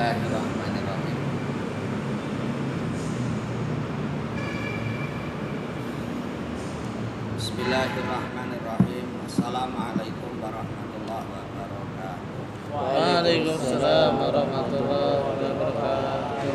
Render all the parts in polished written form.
Bismillahirrahmanirrahim. Bismillahirrahmanirrahim. Assalamualaikum warahmatullahi wabarakatuh. Waalaikumsalam warahmatullahi wabarakatuh.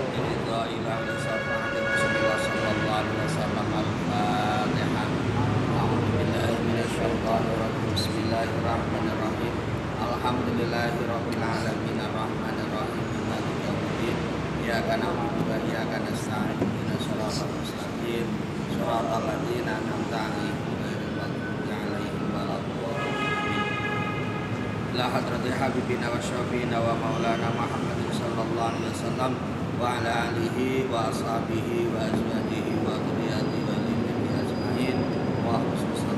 Bismillahirrahmanirrahim. Alhamdulillahirabbil alamin arrahmanir rahim maliki yaumiddin. Iyyaka na'budu wa iyyaka nasta'in. Ihdinas siratal mustaqim. Shiratal ladzina an'amta 'alaihim ghairil maghdubi 'alaihim waladdallin. La hadrati habibina wa syafiina wa maulana Muhammadin sallallahu alaihi wasallam wa ala alihi wa ashabihi wa azwajihi wa dzurriyyatihi wa alihi ajmain wa khususan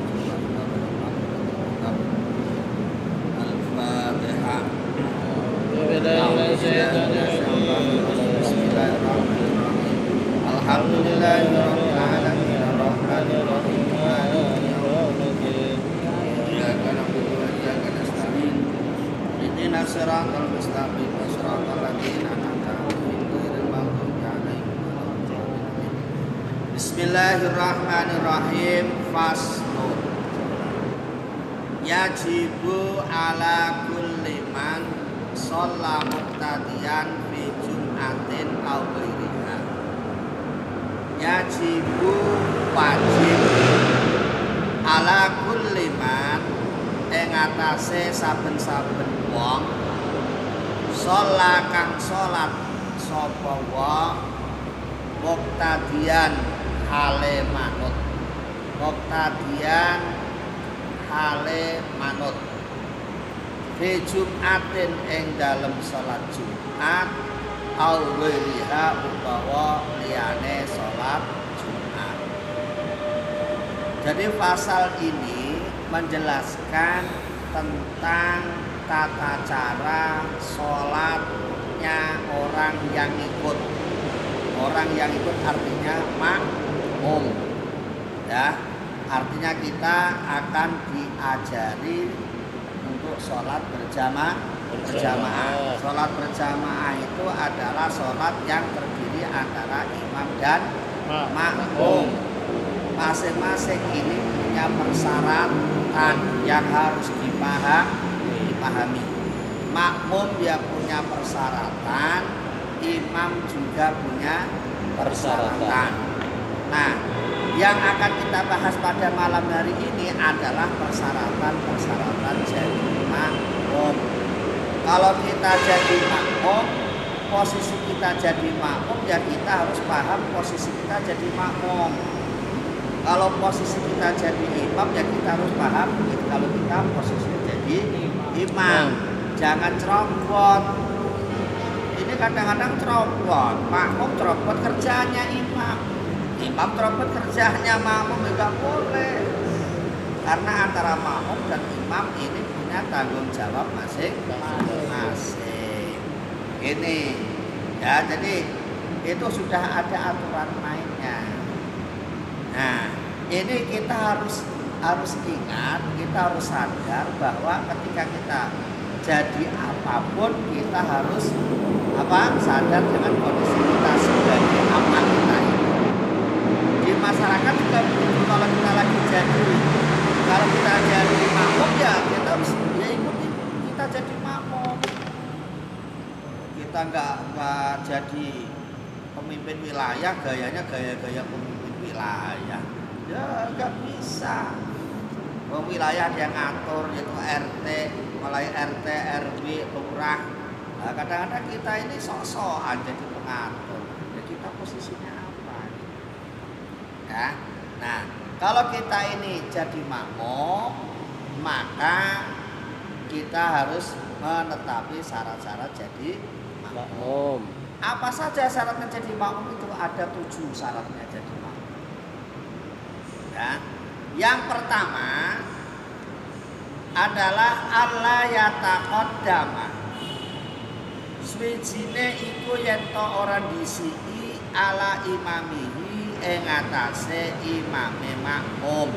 Al-Fatihah. Bismillahirrahmanirrahim. Alhamdulillahirabbil alamin arrahmanir rahim maliki yaumiddin. Iyyaka na'budu wa iyyaka nasta'in. Ihdinas siratal mustaqim siratal ladzina an'amta 'alaihim ghairil maghdubi 'alaihim waladdallin. Bismillahirrahmanirrahim. Faslun. Yajibu ala kulli man shalla muqtadiyan fi jum'atin aw ghairiha. Yajibu wajib ala kulli man ing atase saben-saben wong shalla kang salat sapa wong muqtadiyan hale manut. Muqtadiyan hale manut fi jum'atin ing dalem salat Jumat au ghairiha utawa liyane salat Jumat. Jadi pasal ini menjelaskan tentang tata cara salatnya orang yang ikut. Orang yang ikut artinya makmum. Ya. Artinya kita akan diajari untuk sholat berjamaah. Sholat berjamaah itu adalah sholat yang terdiri antara imam dan makmum. Masing-masing ini punya persyaratan yang harus dipahami. Makmum dia punya persyaratan, imam juga punya persyaratan. Nah, yang akan kita bahas pada malam hari ini adalah persyaratan jadi makmum. Kalau kita jadi makmum, posisi kita jadi makmum ya kita harus paham posisi kita jadi makmum. Kalau posisi kita jadi imam ya kita harus paham kalau kita posisinya jadi imam. Jangan cerombot. Ini kadang-kadang cerombot, makmum cerombot kerjanya imam. Imam terobot kerjanya makmum juga boleh, karena antara makmum dan imam ini punya tanggung jawab masing-masing. Ini ya, jadi itu sudah ada aturan mainnya. Nah, ini kita harus ingat, kita harus sadar bahwa ketika kita jadi apapun kita harus sadar dengan kondisi kita sebagai apa kita ini. Di masyarakat juga begitu. Kalau kita jadi makmum ya kita harus ikuti kita jadi makmum. Kita nggak jadi pemimpin wilayah gayanya gaya pemimpin wilayah ya nggak bisa. Wilayah yang ngatur yaitu RT, mulai RT, RW, lurah. Nah, kadang-kadang kita ini sok-sokan jadi pengatur. Ya kita posisinya ya. Nah, kalau kita ini jadi makmum, maka kita harus menetapi syarat-syarat jadi makmum. Apa saja syaratnya jadi makmum itu? Ada 7 syaratnya jadi makmum. Ya. Yang pertama adalah alla yataqaddama. Swijine iku yen to ora disiki ala imamihi ing atase imame makmum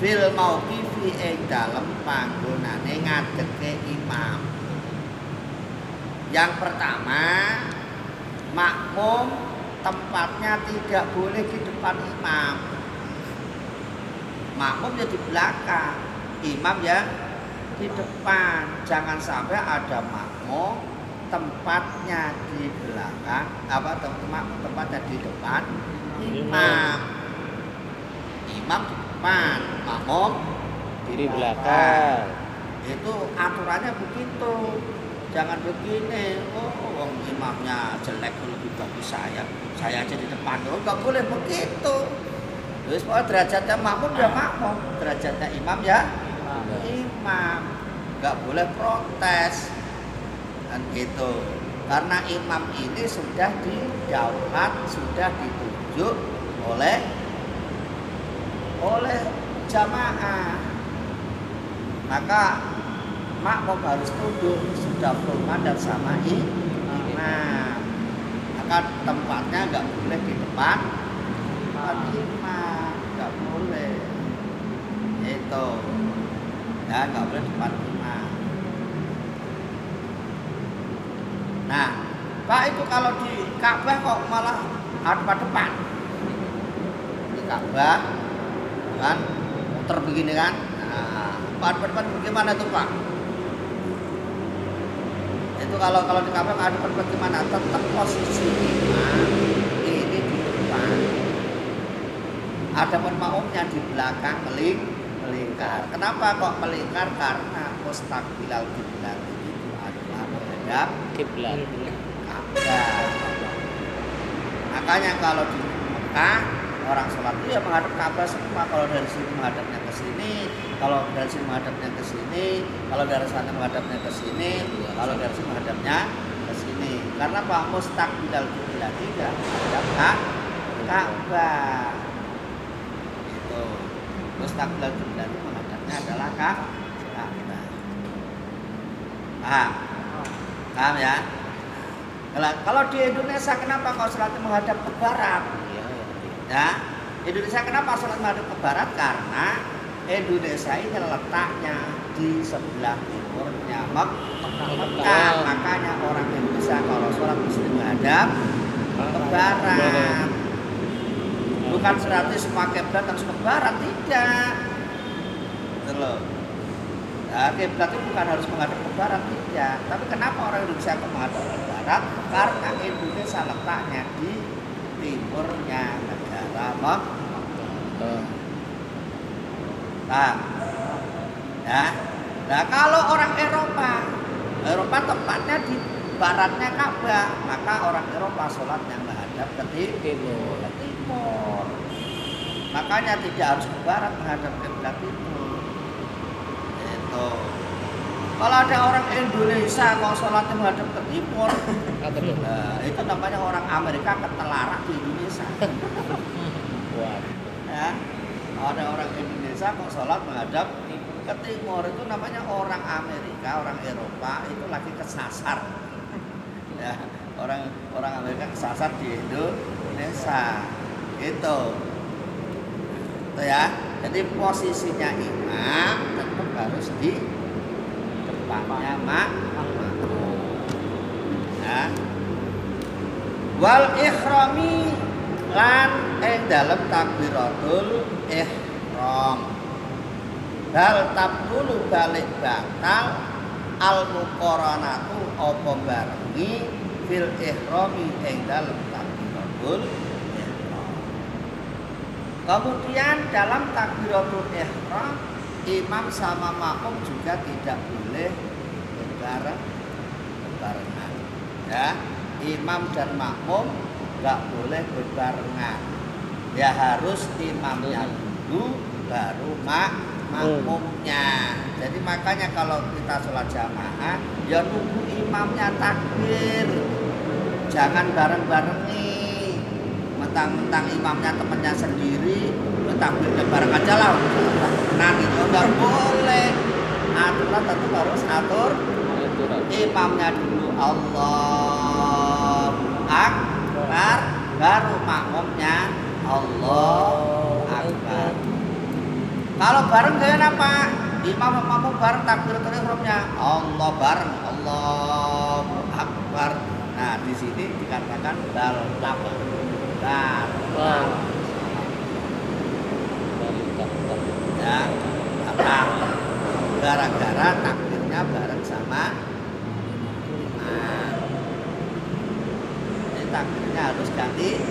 fil mauqifi ing dalem panggonane ngadeke imam. Yang pertama makmum tempatnya tidak boleh di depan imam. Makmum ya di belakang, imam ya di depan. Jangan sampai ada makmum tempatnya di belakang, tempatnya di depan imam. Imam di depan, makmum di belakang. Itu aturannya begitu. Jangan begini, oh imamnya jelek lebih bagus saya aja di depan. Oh nggak boleh begitu. Terus pokoknya derajatnya makmum ya makmum, derajatnya imam ya imam. Nggak boleh protes kan gitu. Karena imam ini sudah didaulat, sudah ditunjuk oleh jamaah. Maka makmum harus tunduk sudah dan sama imam. Maka tempatnya nggak boleh di depan imam, nggak boleh. Itu ya nggak boleh depan imam. Nah, Pak itu kalau di Ka'bah kok malah hadap depan? Di Ka'bah kan muter begini kan? Nah, hadap depan bagaimana tuh Pak? Itu kalau di Ka'bah hadap depan bagaimana? Tetap posisi imam ini di depan. Adapun makmumnya di belakang melingkar. Kenapa kok melingkar? Karena mustaqbilal kiblat itu adalah menghadap Kiblat. Ka'bah. Makanya kalau di Mekah orang sholat itu ya menghadap Ka'bah semua. Kalau dari sini menghadapnya ke sini, kalau dari sini menghadapnya ke sini, kalau dari sana menghadapnya ke sini, kalau dari sini menghadapnya ke sini. Karena Pak mustaqbilal kiblat tidak menghadap Ka'bah. Mustaqbilal kiblat menghadapnya adalah Ka'bah. Paham ya? Kalau di Indonesia kenapa kau sholat menghadap ke barat? Ya, Indonesia kenapa sholat menghadap ke barat? Karena Indonesia ini letaknya di sebelah timurnya Mekah. Makanya orang Indonesia kalau sholat mesti menghadap ke barat. Bukan berarti semua kiblat harus ke barat, tidak. Betul. Nah, kiblat itu bukan harus menghadap ke barat, tidak. Tapi kenapa orang Indonesia menghadap ke barat? Karena Indonesia letaknya di timurnya negara Mekah. Ya. Nah, kalau orang Eropa tempatnya di baratnya Ka'bah, maka orang Eropa sholatnya menghadap ke timur. Makanya tidak harus ke barat menghadap kiblat itu. Itu. Kalau ada orang Indonesia kok sholatnya menghadap ke timur, nah, itu namanya orang Amerika ketelarak di Indonesia. Ya, kalau ada orang Indonesia kok sholat menghadap ke timur, itu namanya orang Amerika, orang Eropa itu lagi kesasar. Ya, orang Amerika kesasar di Indonesia. Itu ya. Jadi posisinya imam tetap harus di depannya makmum. Ya. Wal ihrami lan dalam takbiratul ihram. Bal tabdulu balik batal al muqaranatu apa barengi fil ihrami dalam takbiratul. Kemudian dalam takbiratul ihram imam sama makmum juga tidak boleh berbarengan. Ya, imam dan makmum nggak boleh berbarengan. Ya harus imamnya dulu baru makmumnya. Jadi makanya kalau kita sholat jamaah ya nunggu imamnya takbir. Jangan bareng-bareng nih. Mentang-mentang imamnya temannya sendiri, takbirnya bareng aja lah. Nah itu nggak boleh. Aturan tetap harus atur imamnya dulu Allahu Akbar, baru makmumnya Allahu Akbar. Kalau bareng kayak apa? Imam sama makmum bareng takbiratul ihramnya Allah bareng Allahu Akbar. Nah, di sini dikatakan bal taba. Bal. Bal. Bal. Ya, apa? Gara-gara takbirnya bareng sama imam. Jadi takbirnya harus ganti.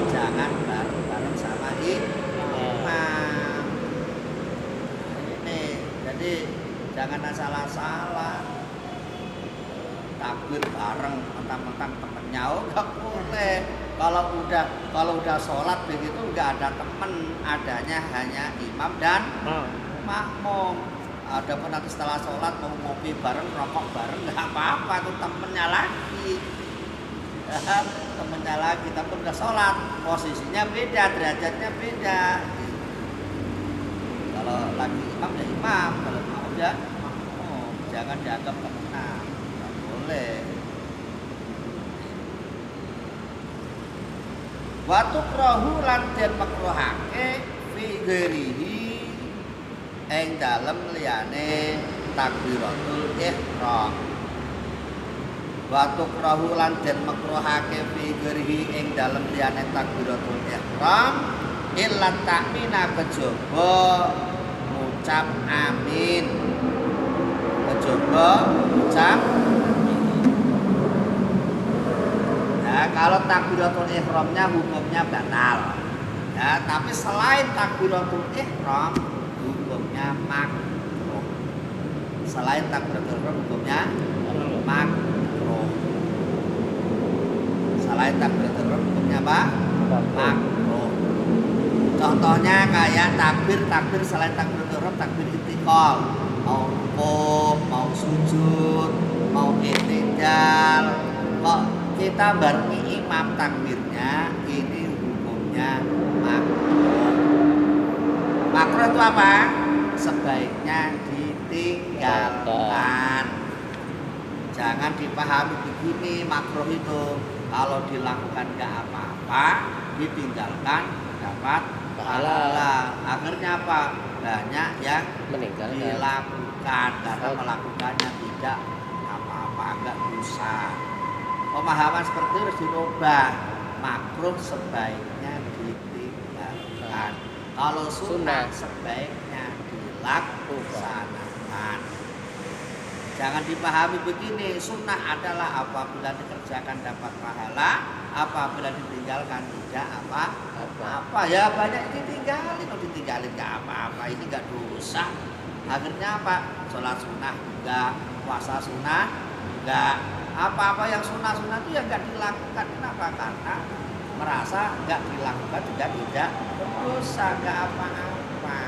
Jangan bareng-bareng sama imam. Ini jadi jangan asal-asalan takbir bareng mentang-mentang temennya, nggak boleh. Kalau udah sholat begitu nggak ada temen, adanya hanya imam dan makmum. Adapun nanti setelah sholat mau ngopi bareng, rokok bareng, nggak apa-apa, itu temennya lagi. Temennya lagi, tapi udah sholat posisinya beda, derajatnya beda. Kalau lagi imam ya imam, kalau makmum ya makmum. Jangan dianggap temenan, nggak boleh. Watu krohu lan den makruhake fi ghairihi ing dalem liyane takbiratul ihram. Watu krohu lan den makruhake fi ghairihi ing dalem liyane takbiratul ihram illa takmina kejaba ngucap amin. Kejaba ngucap kalau takbiratul ihramnya hukumnya batal. Ya, tapi selain takbiratul ihram hukumnya makruh. Selain takbiratul ihram hukumnya makruh. Selain takbiratul ihram hukumnya apa? Makruh. Contohnya kayak takbir selain takbiratul ihram, takbir intiqal. Mau rukuk, mau sujud, mau i'tidal. Kok kita barengi imam takbirnya, ini hukumnya makruh. Makruh itu apa? Sebaiknya ditinggalkan. Jangan dipahami begini, makruh itu kalau dilakukan nggak apa-apa, ditinggalkan dapat pahala. Akhirnya apa? Banyak yang dilakukan karena melakukannya tidak apa-apa, nggak dosa. Pemahaman seperti itu harus dirubah. Makruh sebaiknya ditinggalkan. Kalau sunnah sebaiknya dilaksanakan. Jangan dipahami begini, sunnah adalah apabila dikerjakan dapat pahala, apabila ditinggalkan tidak apa-apa. Ya banyak ditinggalin, kalau ditinggalin nggak apa-apa, ini nggak dosa. Akhirnya apa? Sholat sunnah enggak, puasa sunnah enggak. Apa-apa yang sunnah-sunnah itu ya nggak dilakukan. Kenapa? Karena merasa nggak dilakukan juga tidak berdosa, nggak apa-apa.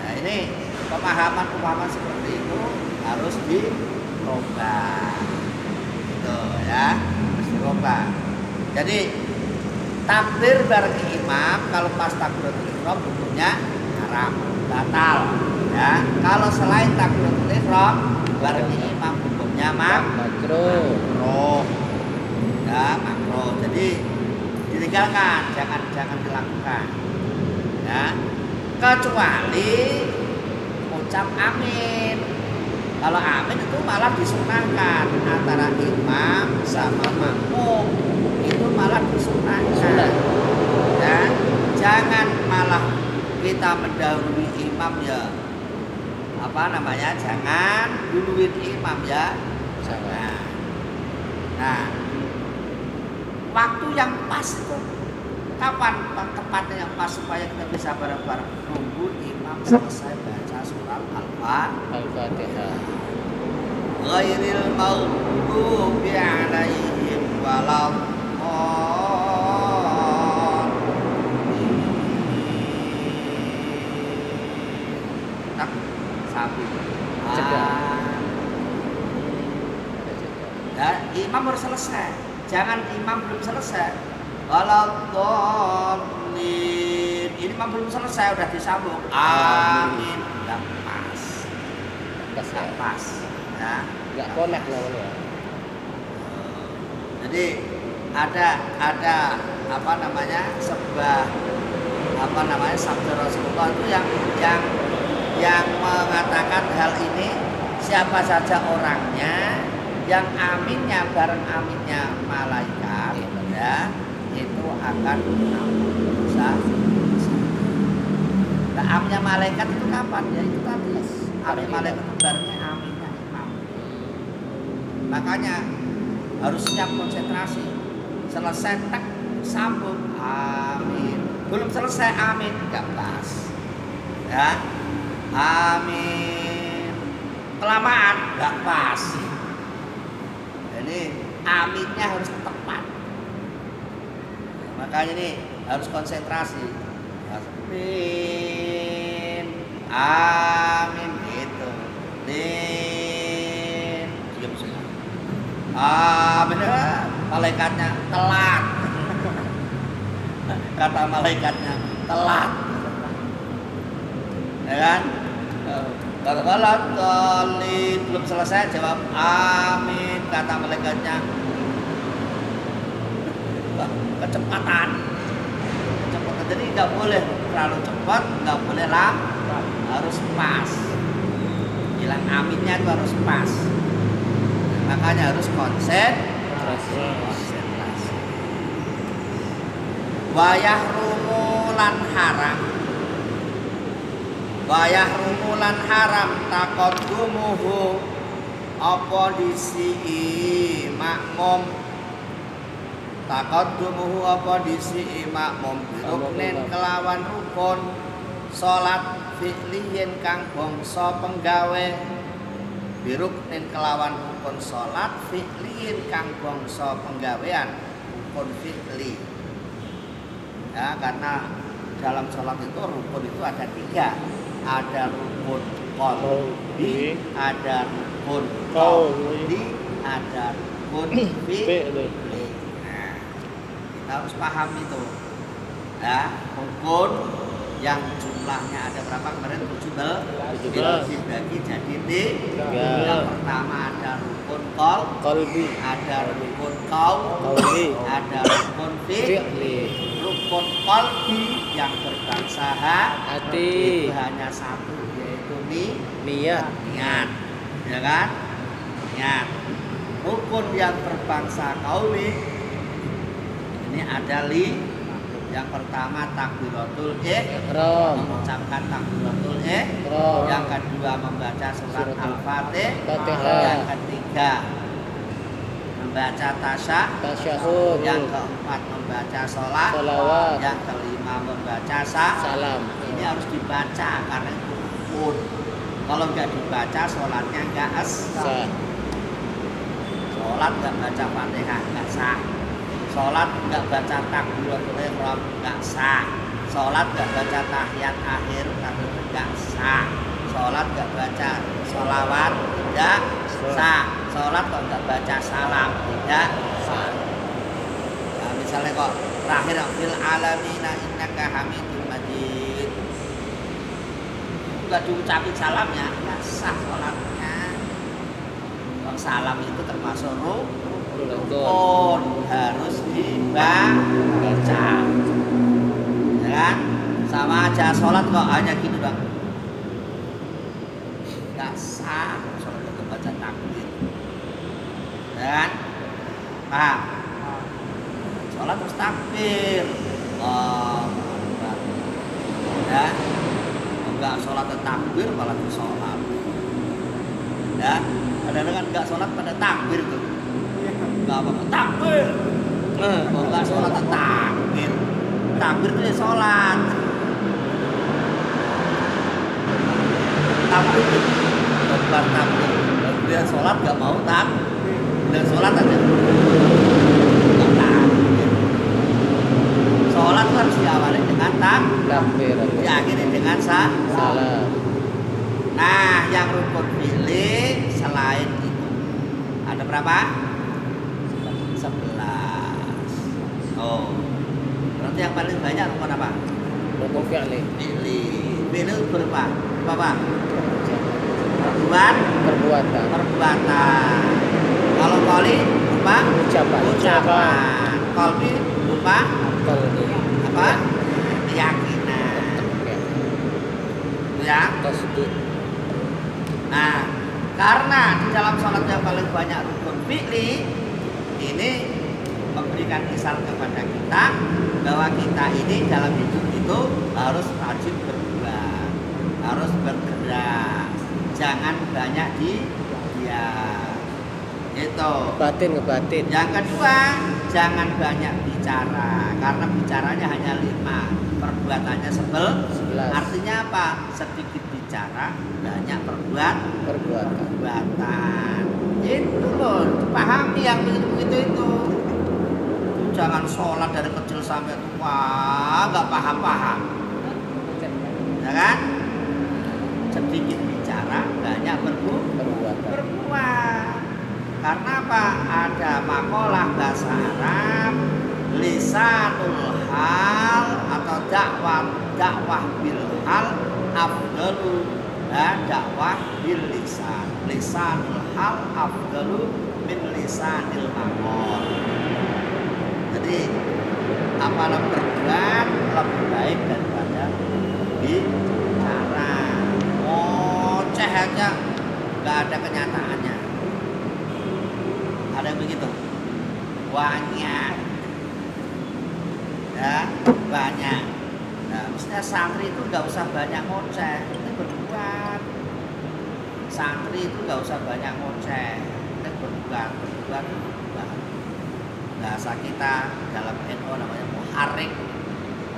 Nah ini pemahaman seperti itu harus dirubah. Gitu ya, harus dirubah. Jadi takbir bareng imam kalau pas takbiratul ihram hukumnya haram, batal. Ya, kalau selain takbiratul ihram bareng imam hukumnya makruh. Ya, makruh. Jadi ditinggalkan, jangan dilakukan. Ya. Kecuali ucap amin. Kalau amin itu malah disunahkan antara imam sama makmum. Itu malah disunahkan. Ya. Jangan malah kita mendahului imam ya. Jangan duluin imam ya. Jangan. Nah, waktu yang pas itu kapan tempatnya yang pas supaya kita bisa bareng-bareng nunggu imam selesai baca surat Al-Fatihah. Ghairil maghdubi 'alaihim waladdallin. Sapi. Ya, imam harus selesai. Jangan imam belum selesai. Waladdallin. Ini imam belum selesai udah disambung. Amin. Enggak pas. Enggak pas. Ya. Enggak connect namanya. Jadi ada sebuah sabda Rasulullah itu yang mengatakan hal ini, siapa saja orangnya yang aminnya bareng aminnya malaikat ya itu akan bisa. Nah, aminnya malaikat itu kapan ya itu tadi amin malaikat itu barengnya aminnya imam. Makanya harus siap konsentrasi. Selesai tek sambung amin. Belum selesai amin enggak pas. Ya. Amin. Kelamaan enggak pas. Jadi aminnya harus tepat. Makanya nih harus konsentrasi. Amin. Amin gitu. Din. Diam saja. Amin. Malaikatnya telat. Kata malaikatnya telat. Ya kan? Kalau belum selesai jawab amin, kata malaikatnya kecepatan. Jadi nggak boleh terlalu cepat, nggak boleh lambat, harus pas. Bilang aminnya itu harus pas. Makanya harus konsentrasi. Wayah rumulan haram. Wayah rumulan haram taqaddumuhu apa disi makmum. Taqaddumuhu apa disi makmum biruknin kelawan rukun salat fi'liyin kang bangsa penggawe. Biruknin kelawan rukun salat fi'liyin kang bangsa penggawean rukun fi'li. Ya, karena dalam sholat itu rukun itu ada 3. Ada rukun qalbi, ada rukun qauli, ada rukun fi'li. Nah, kita harus paham itu. Ya, rukun yang jumlahnya ada berapa kemarin? 17 dibagi jadi 3. Yang pertama ada rukun qalbi, ada rukun qauli, ada rukun fi'li. Rukun qalbi yang berbangsa hati itu hanya satu, yaitu niat, ya kan? Niat. Rukun yang berbangsa qauli ini ada yang pertama takbiratul ihram, mengucapkan takbiratul ihram. Yang kedua membaca surat Al-Fatihah. Yang ketiga membaca tasyahud. Yang keempat membaca sholawat. Yang kelima membaca salam. Ini harus dibaca karena itu rukun. Kalau nggak dibaca sholatnya nggak sah. Sholat nggak baca Fatihah nggak sah. Sholat nggak baca takbiratul ihram nggak sah. Sholat nggak baca tahiyat akhir nggak sah. Sholat nggak baca sholawat tidak sah. Sholat kok nggak baca salam tidak sah. Nah, misalnya kok terakhir fil alamina innaka hamidum majid nggak diucapin salamnya nggak sah sholatnya. Salam itu termasuk rukun harus dibaca, ya kan? Sama aja sholat kok hanya gitu dong, nggak sah. Sholat itu baca takbir, ya kan? Paham? Sholat harus takbir. Ya, enggak sholat takbir malah sholat. Ya, kadang-kadang enggak sholat pada takbir tuh. Enggak apa-apa takbir. Kalau enggak sholat takbir. Takbir itu ya sholat. Takbir itu lebar takbir. Dia sholat enggak mau takbir. Dia sholat aja. Enggak takbir. Sholat itu harus diawali dengan takbir. Diakhiri dengan salam. Nah, yang rukun fi'li selain itu ada berapa? 11. Oh, berarti yang paling banyak rukun apa? Rukun fi'li. Fi'li berapa? Berapa? Perbuatan. Kalau qauli berupa ucapan. Qalbi berupa apa? Keyakinan. Ya. Nah, Karena di dalam sholat yang paling banyak rukun fi'li ini memberikan isyarat kepada kita bahwa kita ini dalam hidup itu harus rajin berbuat, harus bergerak, jangan banyak diam. Itu. Ngebatin. Yang kedua, jangan banyak bicara karena bicaranya hanya 5, perbuatannya 11. Artinya apa? Sedikit bicara, banyak perbuatan. Itu loh, pahami yang begitu itu. Jangan sholat dari kecil sampai tua nggak paham, ya kan? Sedikit bicara, banyak berbuat. Karena apa? Ada makalah bahasa Arab, lisanul hal atau dakwah bil hal afdalu dakwah bil lisan. Lisanul hal afdalu min lisanil maqal. Jadi apalah berbuat lebih baik daripada bicara. Ngoceh aja nggak ada kenyataannya. Ada yang begitu? Banyak. Ya, banyak. Nah, maksudnya santri itu nggak usah banyak ngoceh, ini berbuat. Santri itu nggak usah banyak ngoceh, ini berbuat. Bahasa kita dalam NU namanya muharrik,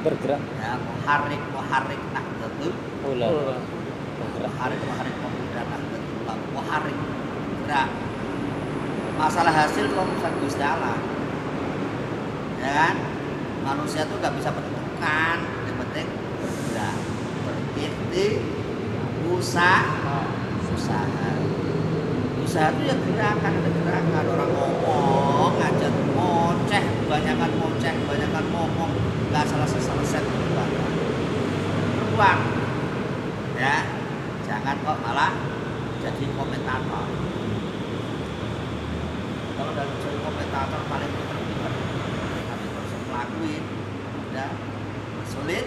bergerak. Ya, muharrik nahdlatul Ulama. muharrik pemuda nahdlatul ulama, muharrik gerak. Masalah hasil urusan Gusti Allah, ya kan? Manusia tuh nggak bisa menentukan, yang penting bergerak, berikhtiar, usaha itu ya gerakan, ada gerakan. Orang ngomong aja ngoceh, kebanyakan ngomong, nggak selesai berbuat, ya. Jangan kok malah jadi komentator. Kalau dalam jadi komentator paling pintar, tapi harus ngelakuin, ya sulit.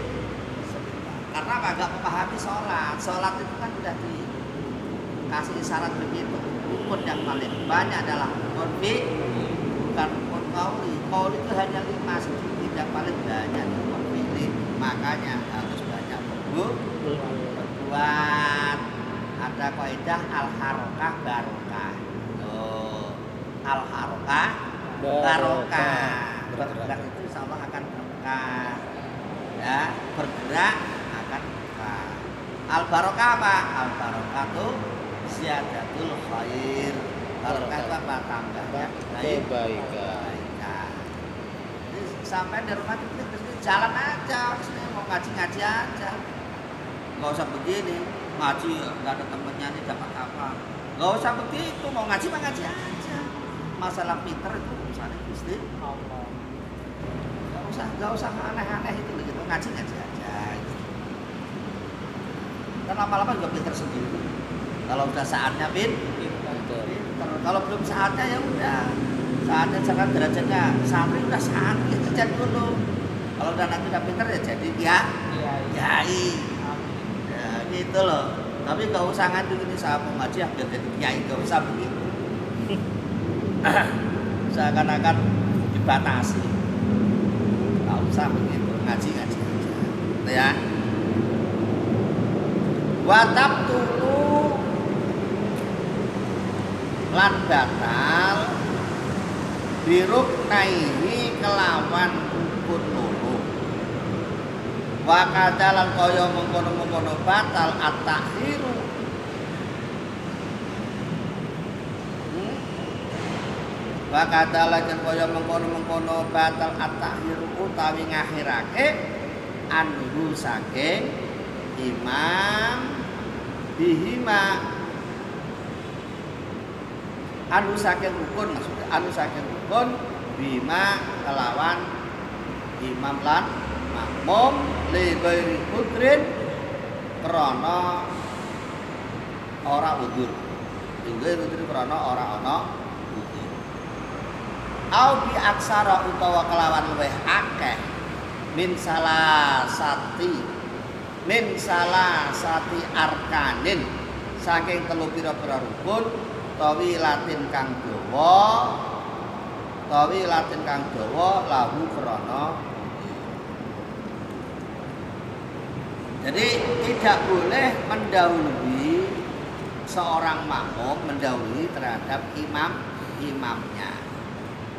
Karena agak memahami sholat itu kan udah dikasih isyarat begitu. Rukun yang paling banyak adalah rukun bukan rukun qauli itu hanya 5, sedikit. Yang paling banyak rukun fi'li, makanya harus banyak berbuat. Ada kaidah al-harokah barokah. Al-harokah barokah. Bergerak itu insya Allah akan berkah. Ya, bergerak akan berkah. Al-barokah apa? Al-barokah itu ziyadatul khair. Barokah itu apa? Tambahnya kebaikan. Jadi sampai di rumah itu jalan aja, mau ngaji aja. Nggak usah begini, ngaji nggak ada temennya nih dapat apa. Nggak usah begitu, mau ngaji mah ngaji aja. Masalah pinter itu urusannya Gusti Allah. Nggak usah aneh-aneh itu gitu, ngaji aja. Gitu. Dan lama-lama juga pinter sendiri. Kalau udah saatnya pinter. Kalau belum saatnya ya udah. Saatnya jangan derajatnya santri udah santri kerja dulu. Kalau udah nanti udah pinter ya jadi kiai. Ya gitu loh. Tapi nggak usah ngadu gini saya mau ngaji ya biar jadi kiai, nggak usah begitu. Seakan-akan dibatasi. Nggak usah begitu, ngaji aja. Gitu ya. Watab tulu lan batal biruk naihi kelawan rukun loro. Wa kadalan kaya mengkono-mengkono batal at-takhiru. Wa kadalan kaya mengkono-mengkono batal at-takhiru utawi ngakhirake anhu saking imam bihima anu saking rukun, maksudnya anu saking rukun bima kelawan imam lan makmum li ghairi udrin krana ora udzur. Tinggal udzur krana ora ana udzur. Au bi aksara utawa kelawan luwih akeh min salah sati arkanin saking telu pira-pira rukun tawi latin kang dawa lahu krana. Jadi tidak boleh mendahului seorang makmum mendahului terhadap imamnya.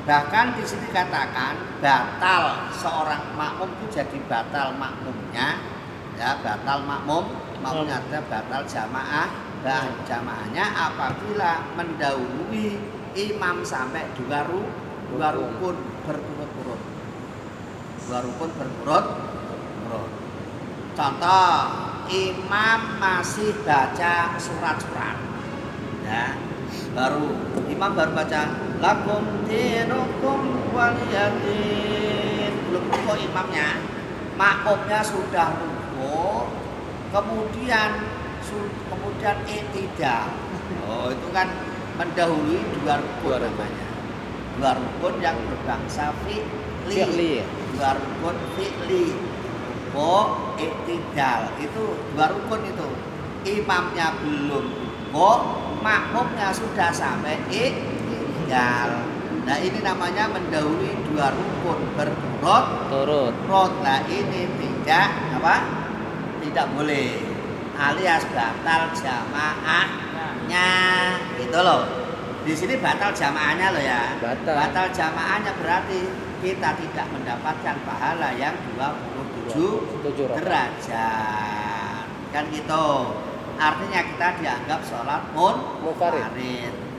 Bahkan di sini katakan batal seorang makmum itu jadi batal makmumnya, ya batal makmumnya ada batal jamaahnya apabila mendahului imam sampai dua rukun berturut-turut. Contoh, imam masih baca surat-surat, ya, imam baru baca lakum dinukum waliyadin, belum rukuk imamnya, makmumnya sudah rukuk, kemudian i'tidal. Oh, itu kan mendahului dua rukun namanya. Dua rukun yang berbangsa fi'li. Dua rukun fi'li. I'tidal itu dua rukun itu. Imamnya belum rukuk, makmumnya sudah sampai i'tidal. Nah, ini namanya mendahului dua rukun berturut-turut. Nah, ini tidak boleh, alias batal jamaahnya. Gitu loh. Di sini batal jamaahnya loh ya. Batal jamaahnya berarti kita tidak mendapatkan pahala yang 27 derajat. Kan gitu. Artinya kita dianggap sholat munfarid.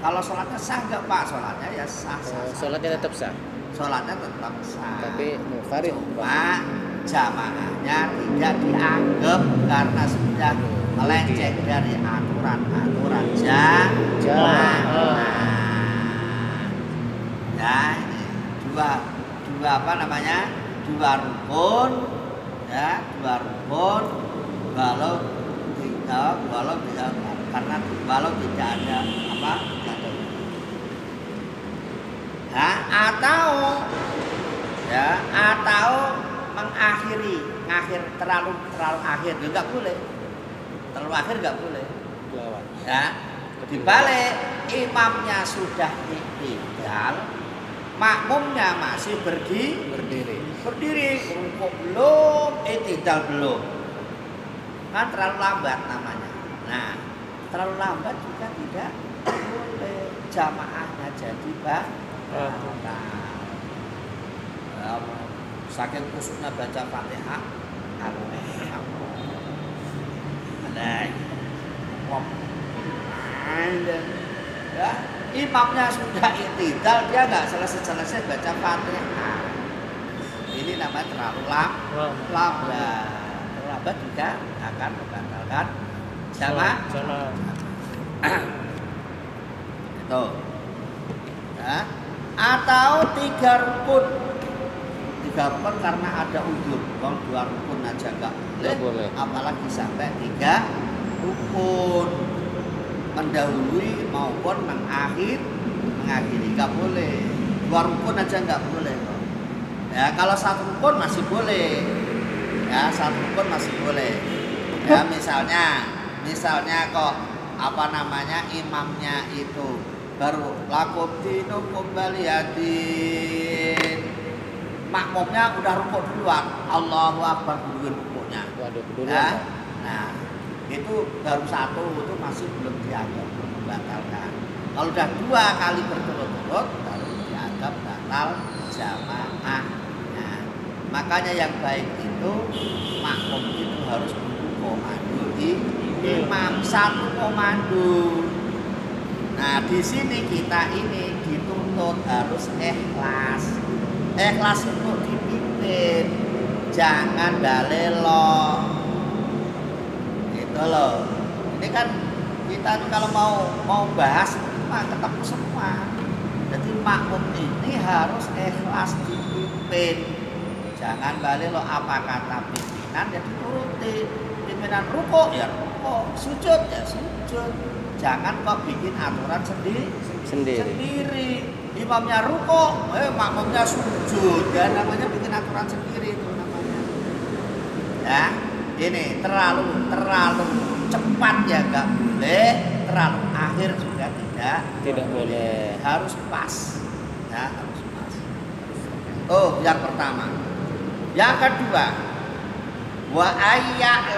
Kalau sholatnya sah enggak Pak? Sholatnya ya sah. Sholatnya tetap sah. Sholatnya tetap sah. Tapi munfarid. Cuma jamaahnya tidak dianggap karena sudah melenceng dari aturan jamaah. Ya, ini dua rukun, ya, dua rukun walau tidak ada atau mengakhiri terlalu akhir juga boleh. Terlalu akhir nggak boleh. Ya, dibalik imamnya sudah i'tidal, makmumnya masih berdiri, rukuk belum, i'tidal belum, kan terlalu lambat namanya. Nah, terlalu lambat juga tidak boleh, jamaahnya jadi batal. Saking kusuknya baca Fatihah, ya, imamnya sudah i'tidal, dia nggak selesai baca Fatihah. Ini namanya terlalu lambat juga akan membatalkan jamaah. Itu. Ya. Atau tiga rukun karena ada udzur. Dua rukun aja nggak boleh, apalagi sampai tiga rukun, mendahului maupun mengakhiri nggak boleh. Dua rukun aja nggak boleh. Ya, kalau satu rukun masih boleh. Ya, satu rukun masih boleh. Ya, misalnya kok imamnya itu baru lakum dinukum waliyadin, makmumnya udah rukuk duluan, Allahu Akbar duluan rukuknya. Ya? Nah, itu baru satu, itu masih belum dianggap membatalkan. Kalau udah dua kali berturut-turut baru dianggap batal jamaah. Nah, makanya yang baik itu makmum itu harus komando di imam, satu komando. Nah, di sini kita ini dituntut harus ikhlas untuk dipimpin, jangan dalelo. Gitu loh. Ini kan kita kalau mau bahas ketemu semua. Jadi makmum ini harus ikhlas dipimpin, jangan dalelo apa kata pimpinan ya dituruti. Pimpinan rukuk ya rukuk, sujud ya sujud. Jangan kok bikin aturan sendiri. Imamnya rukuk, makmumnya sujud. Ya namanya bikin aturan sendiri itu namanya. Ya, ini terlalu cepat ya nggak boleh, terlalu akhir juga Tidak boleh. harus pas ya, harus pas. Oh, yang pertama. Yang kedua, wa ayyak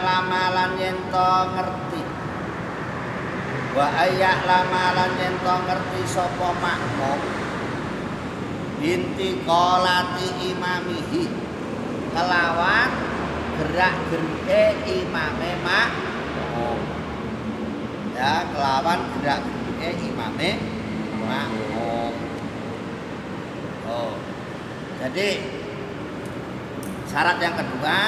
lama lan yen to ngerti. Wa ayyak lama lan yen to ngerti sapa makmum binti kolati imamihi kelawan gerak-gerike imame makmum. Ya, kelawan gerak-gerike imame makmum. Oh. Jadi syarat yang kedua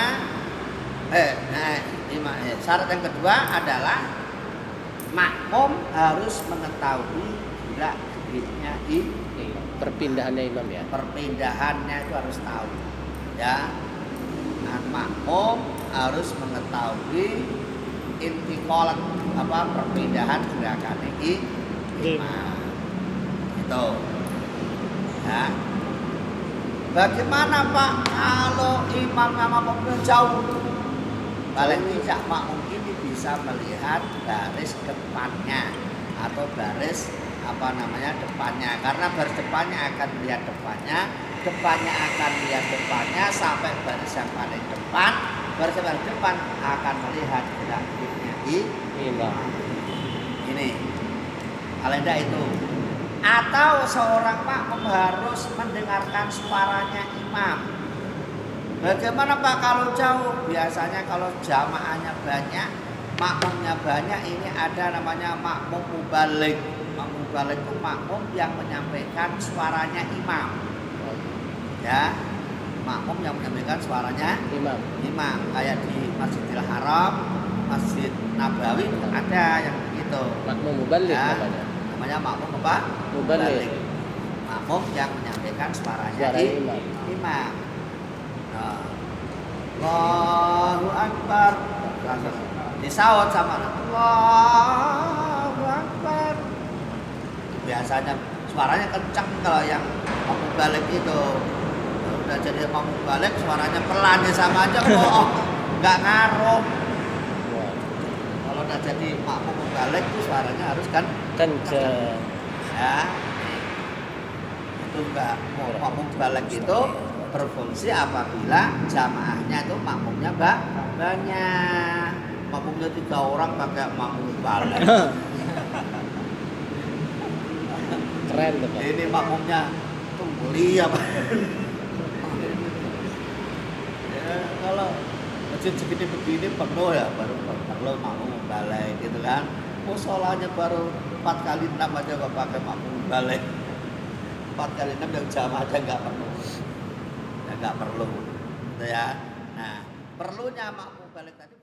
syarat yang kedua adalah makmum harus mengetahui gerak-geriknya Perpindahannya imam ya. perpindahannya itu harus tahu ya. Nah, makmum harus mengetahui intikolat perpindahan gerakan imam itu ya. Bagaimana Pak kalau imam sama makmum jauh? Paling tidak makmum ini bisa melihat baris depannya atau baris depannya, karena baris depannya akan melihat depannya akan melihat depannya sampai baris yang paling depan, baris yang paling depan akan melihat gerak-geriknya Imam. Ini kalenda itu. Atau seorang makmum harus mendengarkan suaranya imam. Bagaimana Pak kalau jauh? Biasanya kalau jamaahnya banyak, makmumnya banyak, ini ada namanya makmum mubalik. Makmum mubalik itu makmum yang menyampaikan suaranya imam. Ya, makmum yang menyampaikan suaranya imam. Kayak di Masjidil Haram, Masjid Nabawi ada yang begitu. Makmum mubalik ya, namanya makmum apa? Mubalik. Makmum yang menyampaikan suaranya imam. Nah, Allahu Akbar. Disaut sama Allahu Akbar. Biasanya suaranya kencang kalau yang makmum balik itu. Udah jadi makmum balik suaranya pelan ya sama aja kok nggak ngaruh. Kalau udah jadi makmum balik itu suaranya harus kencang. Ya. Itu enggak makmum balik itu berfungsi apabila jamaahnya itu makmumnya banyak. Makmumnya 3 orang pakai makmum balik. Keren tuh Pak. Ini makmumnya tuh mulia Pak. Ya, kalau masjid segini begini penuh ya, baru perlu makmum balik gitu kan. Musolanya baru 4 kali 6 aja kok pakai makmum balik. 4 kali 6 yang jamaah aja nggak penuh. Ya nggak perlu, gitu ya. Nah, perlunya makmum balik tadi